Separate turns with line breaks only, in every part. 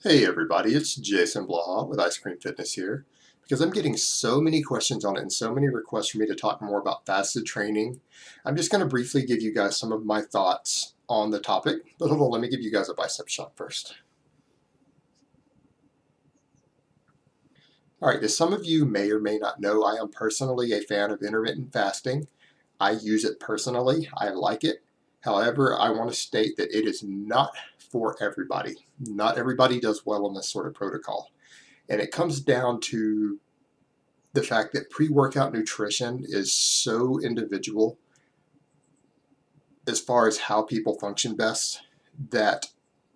Hey everybody, it's Jason Blaha with Ice Cream Fitness here. Because I'm getting so many questions on it and so many requests for me to talk more about fasted training, I'm just going to briefly give you guys some of my thoughts on the topic. But hold on, let me give you guys a bicep shot first. Alright, as some of you may or may not know, I am personally a fan of intermittent fasting. I use it personally, I like it. However, I want to state that it is not for everybody. Not everybody does well on this sort of protocol. And it comes down to the fact that pre-workout nutrition is so individual as far as how people function best that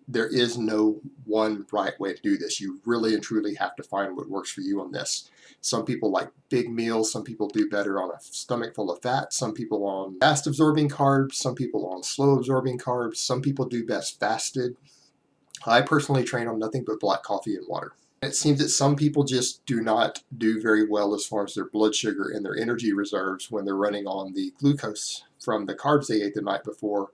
there is no one right way to do this. You really and truly have to find what works for you on this. Some people like big meals. Some people do better on a stomach full of fat. Some people on fast absorbing carbs. Some people on slow absorbing carbs. Some people do best fasted. I personally train on nothing but black coffee and water. It seems that some people just do not do very well as far as their blood sugar and their energy reserves when they're running on the glucose from the carbs they ate the night before.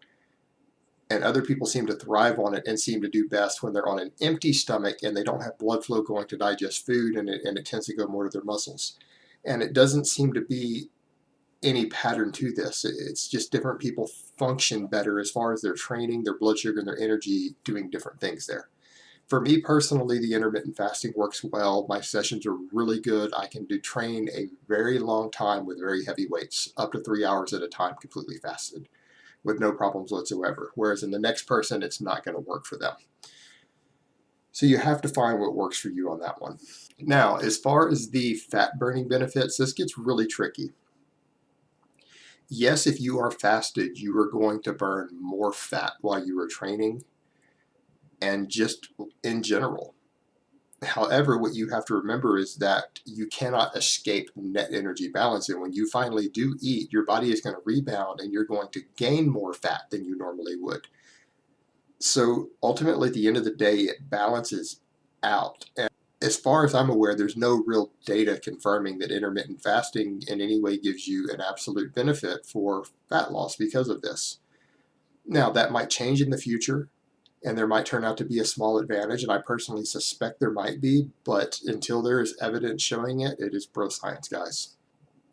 And other people seem to thrive on it and seem to do best when they're on an empty stomach and they don't have blood flow going to digest food, and it tends to go more to their muscles. And it doesn't seem to be any pattern to this. It's just different people function better as far as their training, their blood sugar, and their energy doing different things there. For me personally, the intermittent fasting works well. My sessions are really good. I can train a very long time with very heavy weights, up to 3 hours at a time, completely fasted, with no problems whatsoever. Whereas in the next person, it's not going to work for them. So you have to find what works for you on that one. Now, as far as the fat burning benefits, this gets really tricky. Yes, if you are fasted, you are going to burn more fat while you are training, and just in general. However, what you have to remember is that you cannot escape net energy balance. And when you finally do eat, your body is going to rebound and you're going to gain more fat than you normally would. So ultimately, at the end of the day, it balances out. And as far as I'm aware, there's no real data confirming that intermittent fasting in any way gives you an absolute benefit for fat loss because of this. Now, that might change in the future, and there might turn out to be a small advantage, and I personally suspect there might be, but until there is evidence showing it, it is bro science, guys.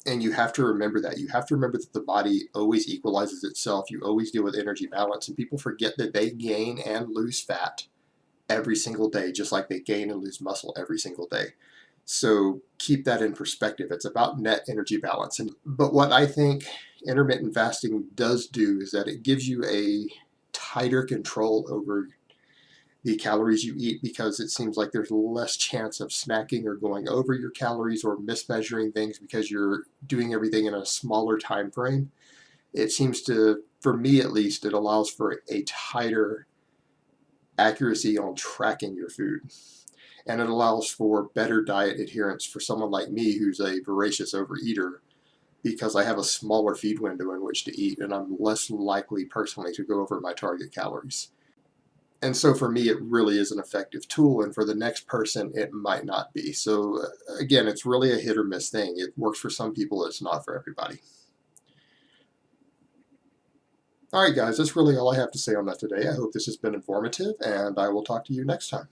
And you have to remember that. You have to remember that the body always equalizes itself. You always deal with energy balance, and people forget that they gain and lose fat every single day, just like they gain and lose muscle every single day. So keep that in perspective. It's about net energy balance. But what I think intermittent fasting does do is that it gives you a tighter control over the calories you eat, because it seems like there's less chance of snacking or going over your calories or mismeasuring things because you're doing everything in a smaller time frame. It seems to, for me at least, it allows for a tighter accuracy on tracking your food. And it allows for better diet adherence for someone like me who's a voracious overeater, because I have a smaller feed window in which to eat and I'm less likely personally to go over my target calories. And so for me, it really is an effective tool, and for the next person, it might not be. So again, it's really a hit or miss thing. It works for some people, it's not for everybody. All right, guys, that's really all I have to say on that today. I hope this has been informative, and I will talk to you next time.